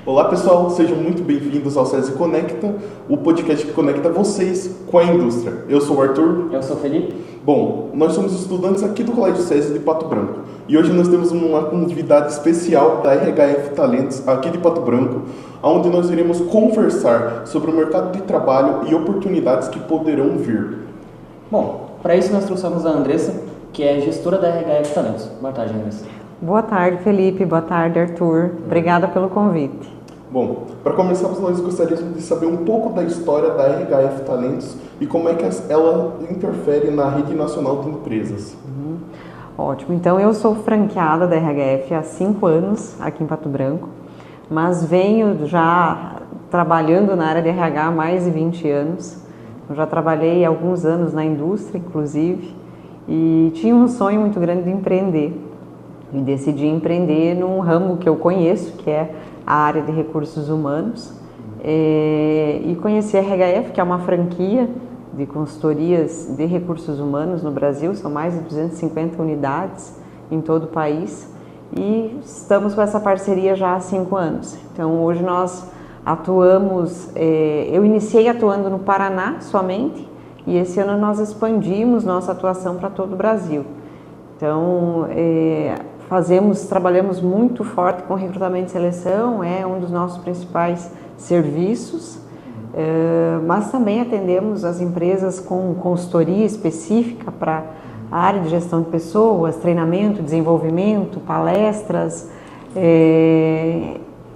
Olá pessoal, sejam muito bem-vindos ao SESI Conecta, o podcast que conecta vocês com a indústria. Eu sou o Arthur. Eu sou o Felipe. Bom, nós somos estudantes aqui do Colégio SESI de Pato Branco e hoje nós temos uma convidada especial da RHF Talentos aqui de Pato Branco, onde nós iremos conversar sobre o mercado de trabalho e oportunidades que poderão vir. Bom, para isso nós trouxemos a Andressa, que é gestora da RHF Talentos. Boa tarde, Andressa. Boa tarde, Felipe. Boa tarde, Arthur. Obrigada pelo convite. Bom, para começarmos, nós gostaríamos de saber um pouco da história da RHF Talentos e como é que ela interfere na rede nacional de empresas. Ótimo. Então, eu sou franqueada da RHF há 5 anos aqui em Pato Branco, mas venho já trabalhando na área de RH há mais de 20 anos. Eu já trabalhei há alguns anos na indústria, inclusive, e tinha um sonho muito grande de empreender. E decidi empreender num ramo que eu conheço, que é a área de recursos humanos, e conheci a RHF, que é uma franquia de consultorias de recursos humanos no Brasil, são mais de 250 unidades em todo o país, e estamos com essa parceria já há 5 anos. Então hoje nós atuamos, eu iniciei atuando no Paraná somente, e esse ano nós expandimos nossa atuação para todo o Brasil. Então, trabalhamos muito forte com recrutamento e seleção, é um dos nossos principais serviços, mas também atendemos as empresas com consultoria específica para a área de gestão de pessoas, treinamento, desenvolvimento, palestras,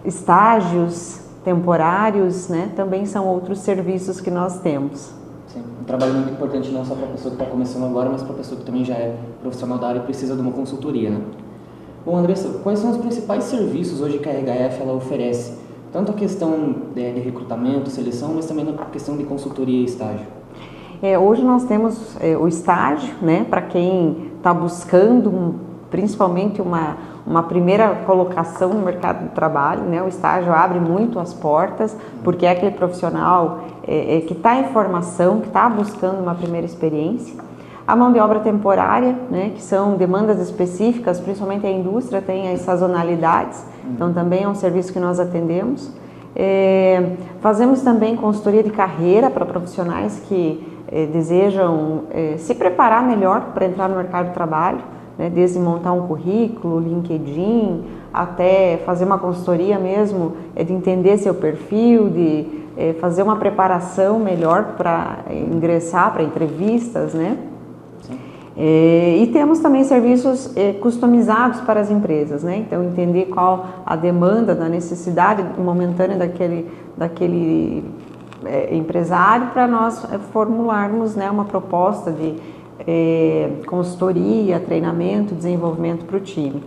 estágios temporários, né? Também são outros serviços que nós temos. Sim, um trabalho muito importante não só para a pessoa que está começando agora, mas para a pessoa que também já é profissional da área e precisa de uma consultoria, né? Bom, Andressa, quais são os principais serviços hoje que a RHF ela oferece? Tanto a questão de recrutamento, seleção, mas também a questão de consultoria e estágio. Hoje nós temos o estágio, né, para quem está buscando principalmente uma primeira colocação no mercado de trabalho, né? O estágio abre muito as portas, porque é aquele profissional que está em formação, que está buscando uma primeira experiência. A mão de obra temporária, né, que são demandas específicas, principalmente a indústria tem as sazonalidades, então também é um serviço que nós atendemos. Fazemos também consultoria de carreira para profissionais que desejam se preparar melhor para entrar no mercado de trabalho, né, desde montar um currículo, LinkedIn, até fazer uma consultoria mesmo, de entender seu perfil, de fazer uma preparação melhor para ingressar para entrevistas, né? E temos também serviços customizados para as empresas, né? Então, entender qual a demanda, da necessidade momentânea daquele empresário para nós formularmos, né, uma proposta de consultoria, treinamento, desenvolvimento para o time.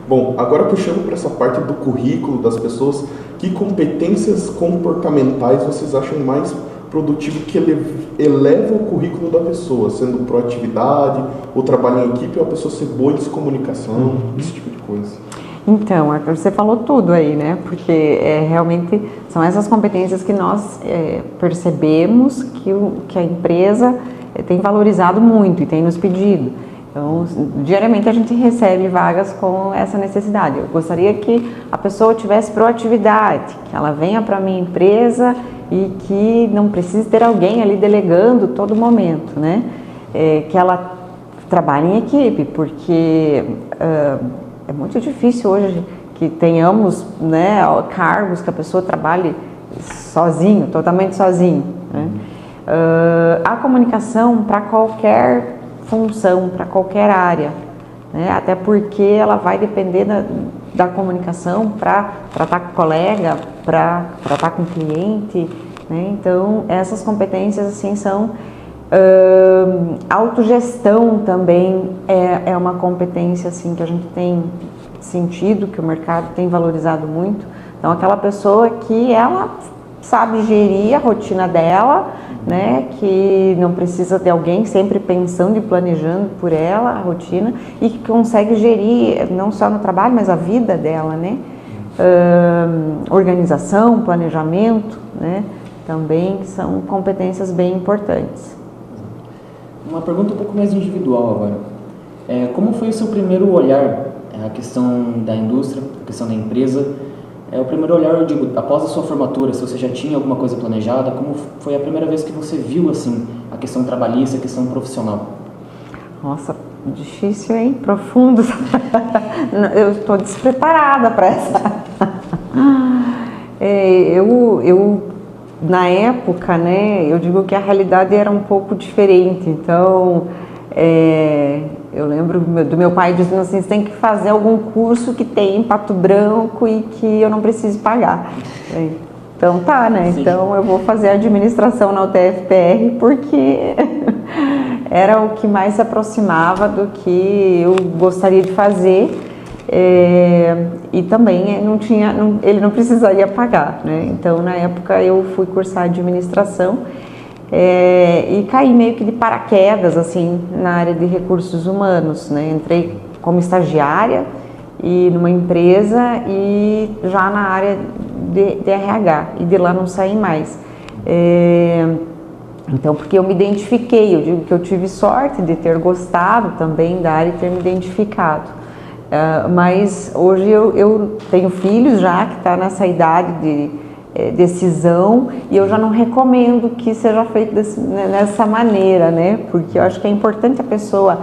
Bom, agora puxando para essa parte do currículo das pessoas, que competências comportamentais vocês acham mais produtivo que eleva o currículo da pessoa, sendo proatividade, o trabalho em equipe, ou a pessoa ser boa em comunicação, esse tipo de coisa? Então, Arthur, você falou tudo aí, né? Porque realmente são essas competências que nós percebemos que a empresa tem valorizado muito e tem nos pedido. Então, diariamente a gente recebe vagas com essa necessidade. Eu gostaria que a pessoa tivesse proatividade, que ela venha para a minha empresa e que não precise ter alguém ali delegando todo momento, né? Que ela trabalhe em equipe, porque é muito difícil hoje que tenhamos, né, cargos que a pessoa trabalhe sozinho, totalmente sozinho, né? A comunicação para qualquer função, para qualquer área, né? Até porque ela vai depender da comunicação para tratar com o colega, para tratar com o cliente, né? Então, essas competências assim são... autogestão também é uma competência assim, que a gente tem sentido, que o mercado tem valorizado muito. Então, aquela pessoa que ela sabe gerir a rotina dela, né, que não precisa de alguém sempre pensando e planejando por ela a rotina, e que consegue gerir não só no trabalho, mas a vida dela, né? Organização, planejamento, né? Também são competências bem importantes. Uma pergunta um pouco mais individual agora. Como foi o seu primeiro olhar à questão da indústria, à questão da empresa, O primeiro olhar, eu digo, após a sua formatura, se você já tinha alguma coisa planejada, como foi a primeira vez que você viu, assim, a questão trabalhista, a questão profissional? Nossa, difícil, hein? Profundo. Eu estou despreparada para essa. Eu, na época, né, eu digo que a realidade era um pouco diferente. Então, eu lembro do meu pai dizendo assim, você tem que fazer algum curso que tem em Pato Branco e que eu não precise pagar. Então tá, né? Sim. Então eu vou fazer administração na UTFPR porque era o que mais se aproximava do que eu gostaria de fazer. E também ele não precisaria pagar, né? Então na época eu fui cursar administração e caí meio que de paraquedas assim na área de recursos humanos, né? Entrei como estagiária e numa empresa e já na área de RH e de lá não saí mais. Então, porque eu me identifiquei, eu digo que eu tive sorte de ter gostado também da área e ter me identificado. Mas hoje eu tenho filhos já que estão nessa idade de decisão e eu já não recomendo que seja feito dessa maneira, né? Porque eu acho que é importante a pessoa,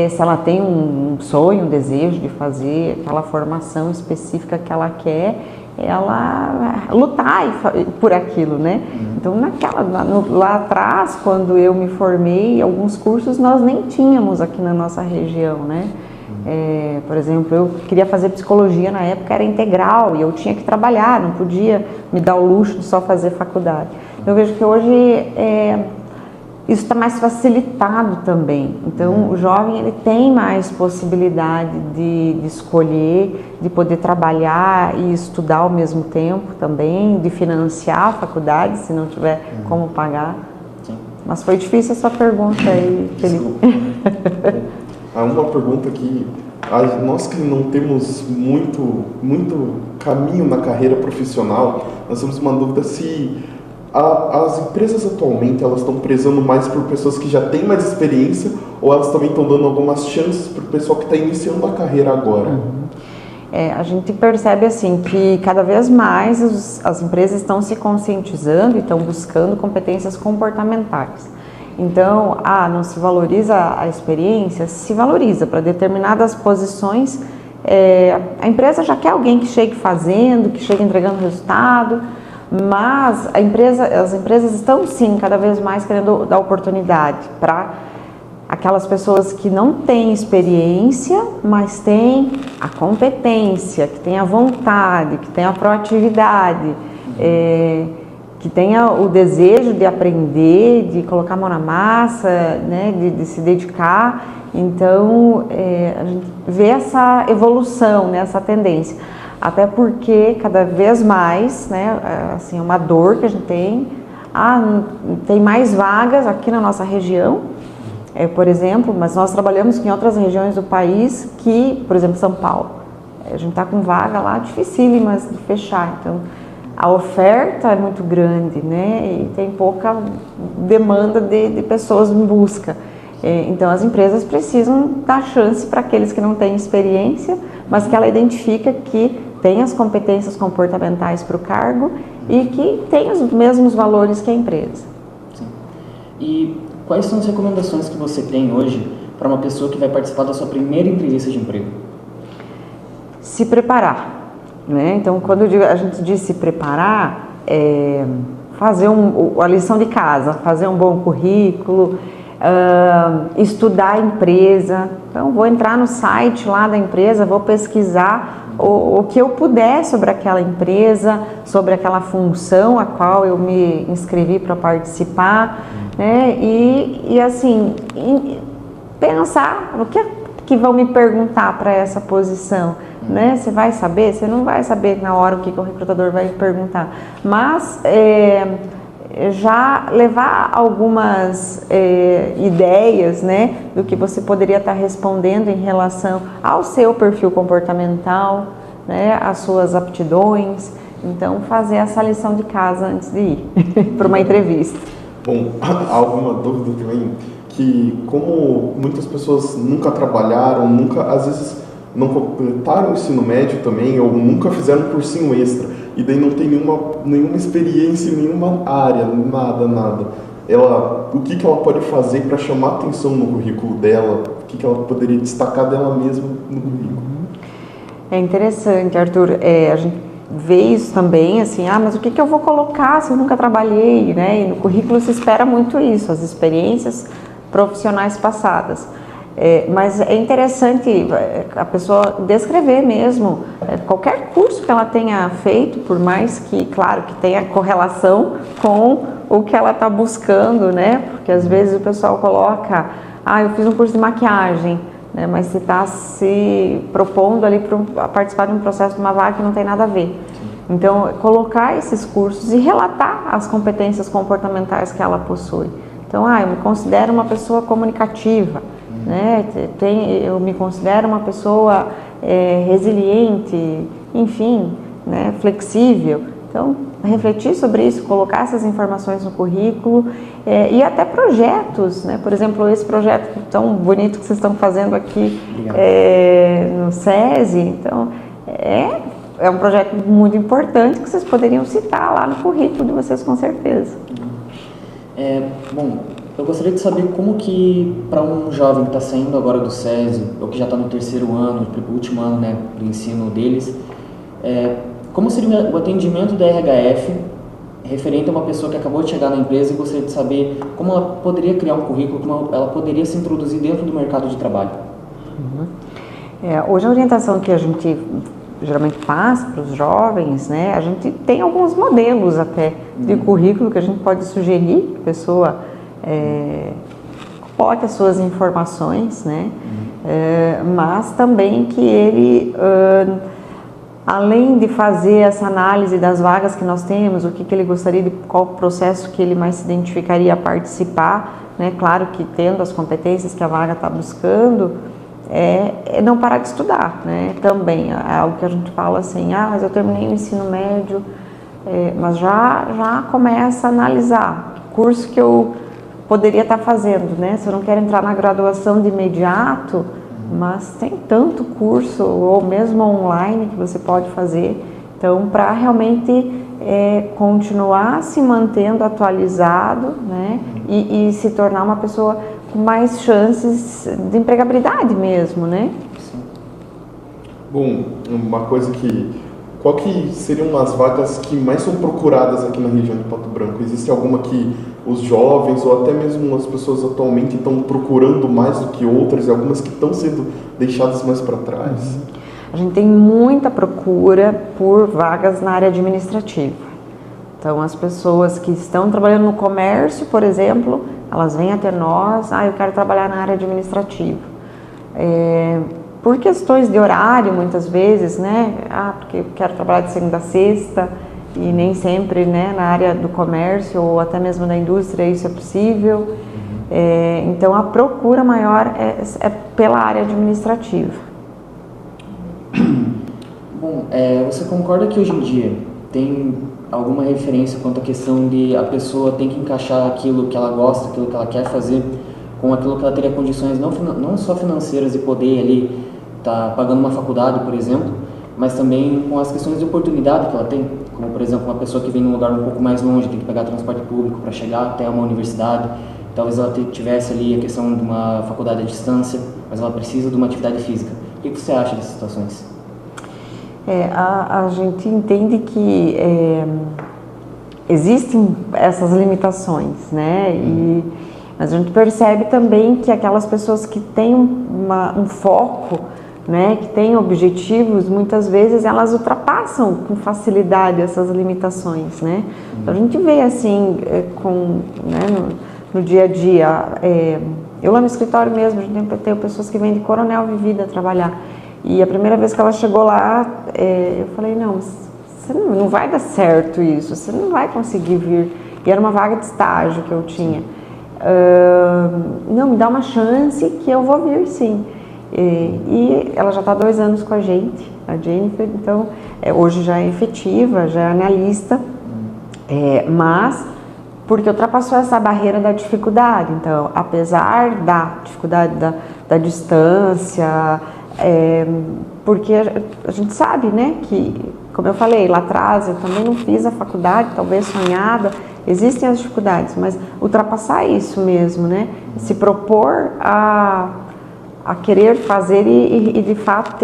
se ela tem um sonho, um desejo de fazer aquela formação específica que ela quer, ela lutar por aquilo, né? Então, lá atrás, quando eu me formei, alguns cursos nós nem tínhamos aqui na nossa região, né? Por exemplo, eu queria fazer psicologia na época, era integral e eu tinha que trabalhar, não podia me dar o luxo de só fazer faculdade. Eu vejo que hoje isso está mais facilitado também. Então, o jovem ele tem mais possibilidade de escolher, de poder trabalhar e estudar ao mesmo tempo também, de financiar a faculdade, se não tiver como pagar. Sim. Mas foi difícil essa pergunta aí, Felipe. Há uma pergunta que nós que não temos muito caminho na carreira profissional, nós temos uma dúvida se as empresas atualmente elas estão prezando mais por pessoas que já têm mais experiência ou elas também estão dando algumas chances para o pessoal que está iniciando a carreira agora? A gente percebe assim que cada vez mais as empresas estão se conscientizando e estão buscando competências comportamentais. Então, não se valoriza a experiência, se valoriza para determinadas posições. A empresa já quer alguém que chegue fazendo, que chegue entregando resultado, mas as empresas estão sim cada vez mais querendo dar oportunidade para aquelas pessoas que não têm experiência, mas têm a competência, que têm a vontade, que têm a proatividade, que tenha o desejo de aprender, de colocar a mão na massa, né, de se dedicar. Então, a gente vê essa evolução, né, essa tendência. Até porque cada vez mais, né, assim, é uma dor que a gente tem. Tem mais vagas aqui na nossa região, por exemplo, mas nós trabalhamos em outras regiões do país que, por exemplo, São Paulo. A gente está com vaga lá dificílimas de fechar, então a oferta é muito grande, né, e tem pouca demanda de pessoas em busca. Então as empresas precisam dar chance para aqueles que não têm experiência, mas que ela identifica que tem as competências comportamentais para o cargo e que tem os mesmos valores que a empresa. Sim. E quais são as recomendações que você tem hoje para uma pessoa que vai participar da sua primeira entrevista de emprego? Se preparar. Né? Então, quando a gente diz se preparar, fazer a lição de casa, fazer um bom currículo, estudar a empresa. Então, vou entrar no site lá da empresa, vou pesquisar o que eu puder sobre aquela empresa, sobre aquela função a qual eu me inscrevi para participar, né? E assim, pensar no que vão me perguntar para essa posição. Né? Você vai saber? Você não vai saber na hora o que o recrutador vai perguntar, mas já levar algumas ideias, né, do que você poderia estar respondendo em relação ao seu perfil comportamental, né, às suas aptidões. Então, fazer essa lição de casa antes de ir para uma entrevista. Bom, há alguma dúvida também que, como muitas pessoas nunca trabalharam, às vezes não completaram o ensino médio também, ou nunca fizeram um cursinho extra, e daí não tem nenhuma experiência em nenhuma área, nada. O que ela pode fazer para chamar atenção no currículo dela? O que ela poderia destacar dela mesma no currículo? É interessante, Arthur. A gente vê isso também, assim, mas o que eu vou colocar se eu nunca trabalhei, né? E no currículo se espera muito isso, as experiências profissionais passadas. Mas é interessante a pessoa descrever mesmo qualquer curso que ela tenha feito, por mais que, claro, que tenha correlação com o que ela está buscando, né? Porque às vezes o pessoal coloca, eu fiz um curso de maquiagem, né? Mas você está se propondo ali para participar de um processo de uma vaga que não tem nada a ver. Então, colocar esses cursos e relatar as competências comportamentais que ela possui. Então, eu me considero uma pessoa comunicativa, né? Eu me considero uma pessoa resiliente, enfim, né? Flexível. Então, refletir sobre isso, colocar essas informações no currículo e até projetos, né? Por exemplo, esse projeto tão bonito que vocês estão fazendo aqui no SESI, então, é um projeto muito importante que vocês poderiam citar lá no currículo de vocês, com certeza. Bom, eu gostaria de saber como que, para um jovem que está saindo agora do SESI, ou que já está no terceiro ano, último ano, né, do ensino deles, como seria o atendimento da RHF referente a uma pessoa que acabou de chegar na empresa e gostaria de saber como ela poderia criar um currículo, como ela poderia se introduzir dentro do mercado de trabalho? Hoje a orientação que a gente geralmente faz para os jovens, né, a gente tem alguns modelos até de currículo que a gente pode sugerir que a pessoa coloque as suas informações, né, mas também que ele, além de fazer essa análise das vagas que nós temos, o que ele gostaria de, qual processo que ele mais se identificaria a participar, né, claro que tendo as competências que a vaga está buscando, não parar de estudar, né? Também é algo que a gente fala assim, mas eu terminei o ensino médio, mas já começa a analisar que curso que eu poderia estar fazendo, né? Se eu não quero entrar na graduação de imediato, mas tem tanto curso, ou mesmo online, que você pode fazer, então, para realmente continuar se mantendo atualizado, né? E se tornar uma pessoa com mais chances de empregabilidade mesmo, né? Sim. Bom, uma coisa qual que seriam as vagas que mais são procuradas aqui na região de Pato Branco? Existe alguma que os jovens ou até mesmo as pessoas atualmente estão procurando mais do que outras e algumas que estão sendo deixadas mais para trás? A gente tem muita procura por vagas na área administrativa. Então, as pessoas que estão trabalhando no comércio, por exemplo, elas vêm até nós, eu quero trabalhar na área administrativa. Por questões de horário, muitas vezes, né? Porque eu quero trabalhar de segunda a sexta e nem sempre, né, na área do comércio ou até mesmo na indústria isso é possível. Então, a procura maior é pela área administrativa. Bom, você concorda que hoje em dia tem alguma referência quanto à questão de a pessoa tem que encaixar aquilo que ela gosta, aquilo que ela quer fazer, com aquilo que ela teria condições não só financeiras de poder ali estar pagando uma faculdade, por exemplo, mas também com as questões de oportunidade que ela tem, como por exemplo uma pessoa que vem num lugar um pouco mais longe, tem que pegar transporte público para chegar até uma universidade, talvez ela tivesse ali a questão de uma faculdade à distância, mas ela precisa de uma atividade física. O que você acha dessas situações? A gente entende que existem essas limitações, né? Mas a gente percebe também que aquelas pessoas que têm um foco, né, que têm objetivos, muitas vezes elas ultrapassam com facilidade essas limitações, né? Então a gente vê assim, no dia a dia, eu lá no escritório mesmo, a gente tem pessoas que vêm de Coronel Vivida trabalhar. E a primeira vez que ela chegou lá, eu falei, não, você não vai dar certo isso, você não vai conseguir vir. E era uma vaga de estágio que eu tinha. Não, me dá uma chance que eu vou vir, sim. E ela já está há 2 anos com a gente, a Jennifer, então hoje já é efetiva, já é analista, mas porque ultrapassou essa barreira da dificuldade. Então, apesar da dificuldade da distância, Porque a gente sabe, né, que, como eu falei lá atrás, eu também não fiz a faculdade, talvez sonhada, existem as dificuldades, mas ultrapassar isso mesmo, né, se propor a querer fazer e de fato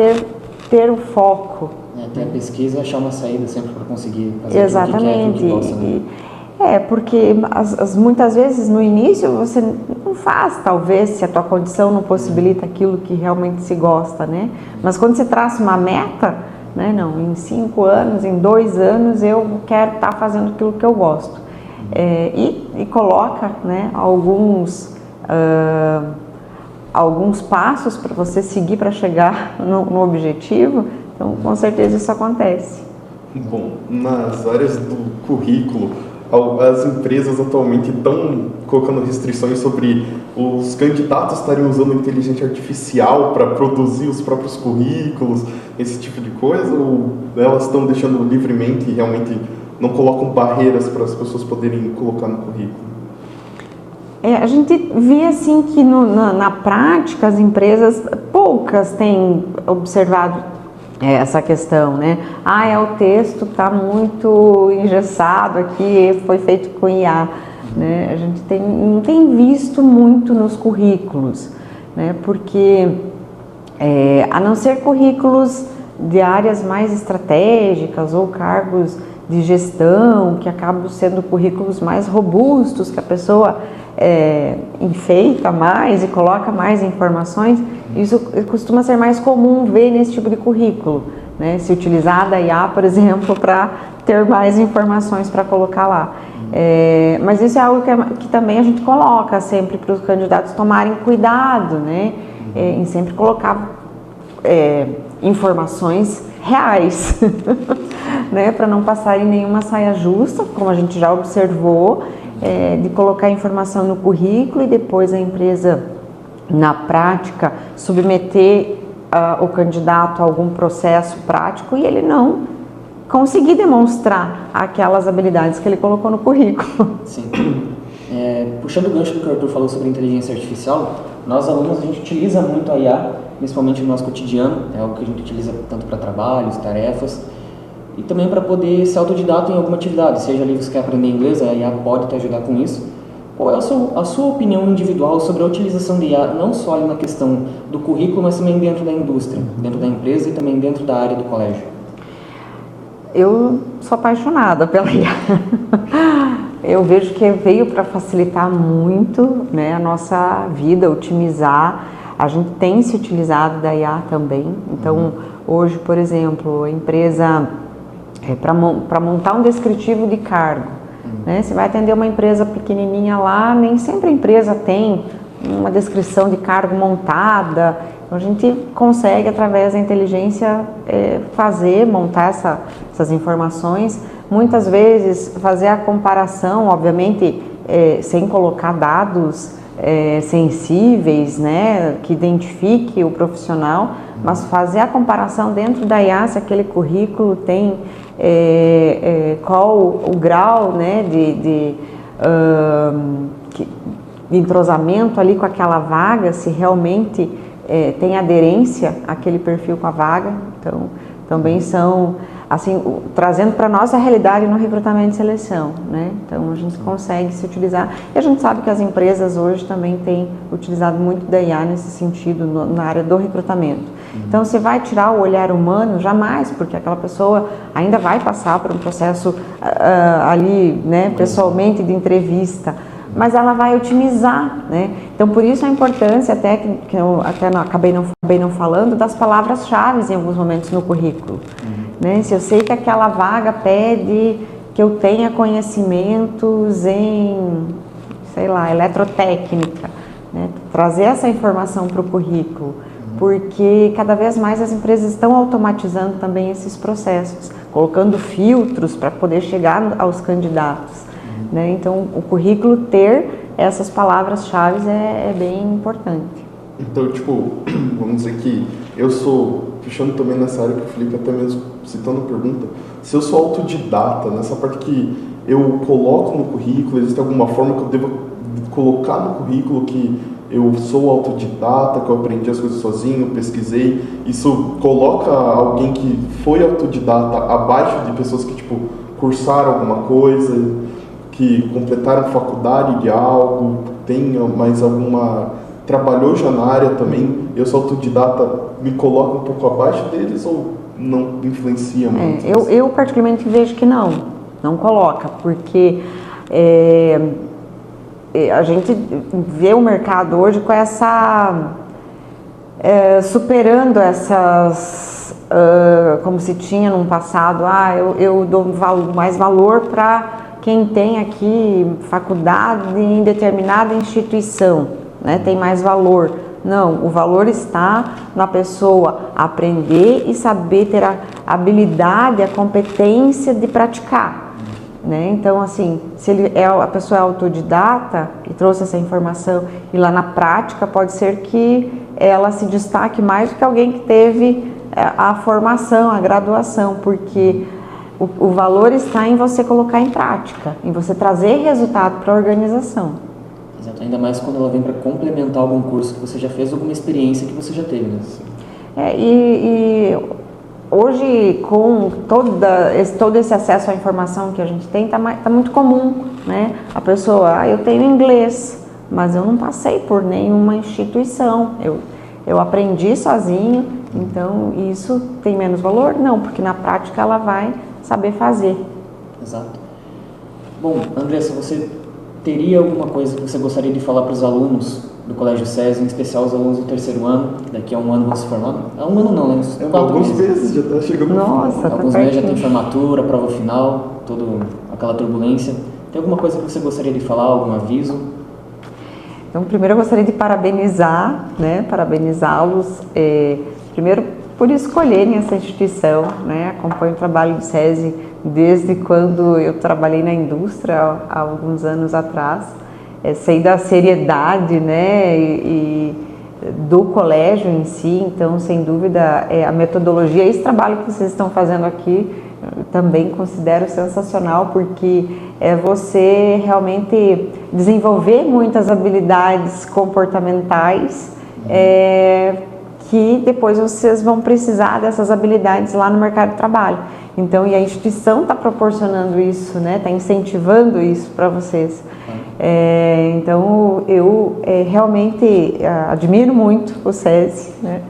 ter o foco. Ter a pesquisa e achar uma saída sempre para conseguir fazer Exatamente. aquilo que gosta, né? Porque muitas vezes no início você não faz, talvez, se a tua condição não possibilita aquilo que realmente se gosta, né? Mas quando você traça uma meta, né? Não, em 5 anos, em 2 anos eu quero estar fazendo aquilo que eu gosto. E coloca, né, alguns passos para você seguir para chegar no objetivo, então com certeza isso acontece. Bom, nas áreas do currículo, as empresas atualmente estão colocando restrições sobre os candidatos estarem usando inteligência artificial para produzir os próprios currículos, esse tipo de coisa, ou elas estão deixando livremente e realmente não colocam barreiras para as pessoas poderem colocar no currículo? A gente vê assim que na prática as empresas, poucas têm observado essa questão, né? O texto está muito engessado aqui, foi feito com IA, né? A gente não tem visto muito nos currículos, né? Porque a não ser currículos de áreas mais estratégicas ou cargos de gestão, que acabam sendo currículos mais robustos, que a pessoa enfeita mais e coloca mais informações, isso costuma ser mais comum ver nesse tipo de currículo, né? Se utilizar da IA, por exemplo, para ter mais informações para colocar lá. Mas isso é algo que também a gente coloca sempre para os candidatos tomarem cuidado, né? Em sempre colocar informações reais, né? Para não passarem nenhuma saia justa, como a gente já observou, de colocar informação no currículo e depois a empresa, na prática, submeter o candidato a algum processo prático e ele não conseguir demonstrar aquelas habilidades que ele colocou no currículo. Sim. Puxando o gancho do que o Arthur falou sobre inteligência artificial, nós alunos a gente utiliza muito a IA, principalmente no nosso cotidiano, é algo que a gente utiliza tanto para trabalhos, tarefas, e também para poder ser autodidata em alguma atividade, seja ali você quer aprender inglês, a IA pode te ajudar com isso. Qual é a sua opinião individual sobre a utilização de IA, não só ali na questão do currículo, mas também dentro da indústria, dentro da empresa e também dentro da área do colégio? Eu sou apaixonada pela IA. Eu vejo que veio para facilitar muito, né, a nossa vida, otimizar. A gente tem se utilizado da IA também. Então, hoje, por exemplo, a empresa, para montar um descritivo de cargo, né, você vai atender uma empresa pequenininha lá, nem sempre a empresa tem uma descrição de cargo montada. Então, a gente consegue, através da inteligência, montar essas informações. Muitas vezes, fazer a comparação, obviamente, sem colocar dados sensíveis, né, que identifique o profissional, mas fazer a comparação dentro da IA, se aquele currículo tem qual o grau, né, de entrosamento ali com aquela vaga, se realmente tem aderência àquele perfil com a vaga. Então, também são, assim, trazendo para nós a realidade no recrutamento e seleção, né? Então, a gente consegue se utilizar. E a gente sabe que as empresas hoje também têm utilizado muito da IA nesse sentido, na área do recrutamento. Então, você vai tirar o olhar humano? Jamais, porque aquela pessoa ainda vai passar por um processo ali, né, pessoalmente, de entrevista, mas ela vai otimizar, né? Então, por isso a importância, até que eu acabei não falando, das palavras-chave em alguns momentos no currículo. Né? Se eu sei que aquela vaga pede que eu tenha conhecimentos em, sei lá, eletrotécnica, né? Trazer essa informação para o currículo, porque cada vez mais as empresas estão automatizando também esses processos, colocando filtros para poder chegar aos candidatos. Né? Então, o currículo ter essas palavras-chave é bem importante. Então, tipo, vamos dizer que eu sou, puxando também nessa área que o Felipe até mesmo citando a pergunta, se eu sou autodidata, nessa parte que eu coloco no currículo, existe alguma forma que eu devo colocar no currículo que eu sou autodidata, que eu aprendi as coisas sozinho, pesquisei. Isso coloca alguém que foi autodidata abaixo de pessoas que, tipo, cursaram alguma coisa, que completaram faculdade de algo, tem mais alguma... trabalhou já na área também. Eu sou autodidata, me coloca um pouco abaixo deles ou não influencia muito? Eu particularmente vejo que não coloca, porque a gente vê o mercado hoje com essa... superando essas... como se tinha no passado, eu dou mais valor para quem tem aqui faculdade em determinada instituição, né, tem mais valor. Não, o valor está na pessoa aprender e saber ter a habilidade, a competência de praticar, né? Então, assim, se a pessoa é autodidata e trouxe essa informação e lá na prática pode ser que ela se destaque mais do que alguém que teve a formação, a graduação, porque o valor está em você colocar em prática, em você trazer resultado para a organização. Exato, ainda mais quando ela vem para complementar algum curso que você já fez, alguma experiência que você já teve, né? E hoje, com todo esse acesso à informação que a gente tem, tá muito comum, né? A pessoa, eu tenho inglês, mas eu não passei por nenhuma instituição, eu aprendi sozinho, então isso tem menos valor? Não, porque na prática ela vai saber fazer. Exato. Bom, Andressa, você teria alguma coisa que você gostaria de falar para os alunos do Colégio SESI, em especial os alunos do terceiro ano, daqui a um ano vão se formar? Um ano não, né? Alguns meses já está chegando. Nossa, alguns meses já tem formatura, prova final, toda aquela turbulência. Tem alguma coisa que você gostaria de falar, algum aviso? Então, primeiro eu gostaria de parabenizar, né? Parabenizá-los, primeiro por escolherem essa instituição, né? Acompanho o trabalho do SESI desde quando eu trabalhei na indústria há alguns anos atrás, sei da seriedade, né, e do colégio em si, então sem dúvida a metodologia, esse trabalho que vocês estão fazendo aqui também considero sensacional, porque é você realmente desenvolver muitas habilidades comportamentais que depois vocês vão precisar dessas habilidades lá no mercado de trabalho. Então, e a instituição está proporcionando isso, né? Está incentivando isso para vocês. Então, eu realmente admiro muito o SESI, né?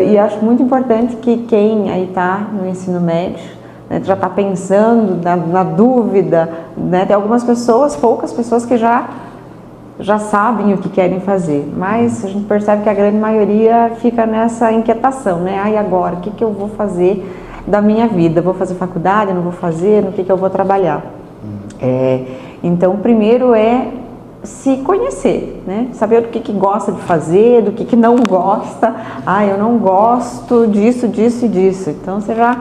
E acho muito importante que quem aí está no ensino médio, né, já está pensando na dúvida, né? Tem algumas pessoas, poucas pessoas que já sabem o que querem fazer, mas a gente percebe que a grande maioria fica nessa inquietação, né? E agora, o que eu vou fazer da minha vida? Vou fazer faculdade, não vou fazer, no que eu vou trabalhar? Então, primeiro é se conhecer, né? Saber do que gosta de fazer, do que não gosta. Eu não gosto disso, disso e disso. Então, você já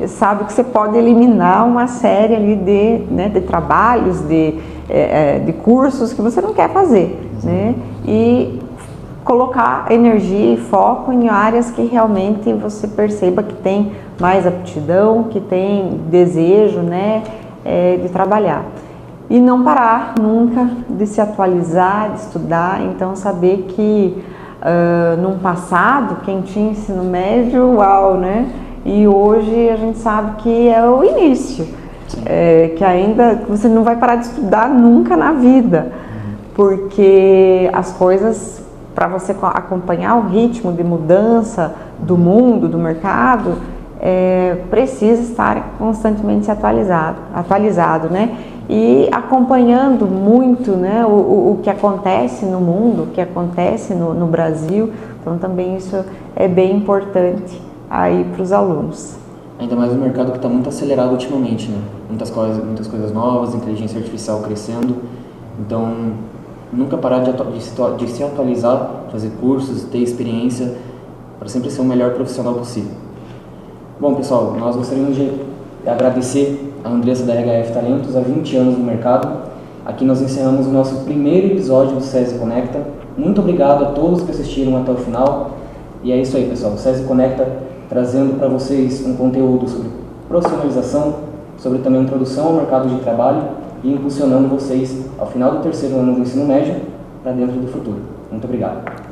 sabe que você pode eliminar uma série ali de trabalhos, de cursos que você não quer fazer, né? E colocar energia e foco em áreas que realmente você perceba que tem mais aptidão, que tem desejo, né, de trabalhar. E não parar nunca de se atualizar, de estudar. Então, saber que num passado, quem tinha ensino médio, uau, né? E hoje a gente sabe que é o início, que ainda você não vai parar de estudar nunca na vida, porque as coisas, para você acompanhar o ritmo de mudança do mundo, do mercado, precisa estar constantemente se atualizado, né? E acompanhando muito, né, o que acontece no mundo, o que acontece no Brasil. Então também isso é bem importante aí para os alunos. Ainda mais no mercado que está muito acelerado ultimamente, né? Muitas coisas novas, inteligência artificial crescendo. Então, nunca parar de se atualizar, fazer cursos, ter experiência, para sempre ser o melhor profissional possível. Bom, pessoal, nós gostaríamos de agradecer a Andressa da RHF Talentos, há 20 anos no mercado. Aqui nós encerramos o nosso primeiro episódio do SESI Conecta. Muito obrigado a todos que assistiram até o final. E é isso aí, pessoal. O SESI Conecta trazendo para vocês um conteúdo sobre profissionalização, sobre também introdução ao mercado de trabalho e impulsionando vocês ao final do terceiro ano do ensino médio para dentro do futuro. Muito obrigado.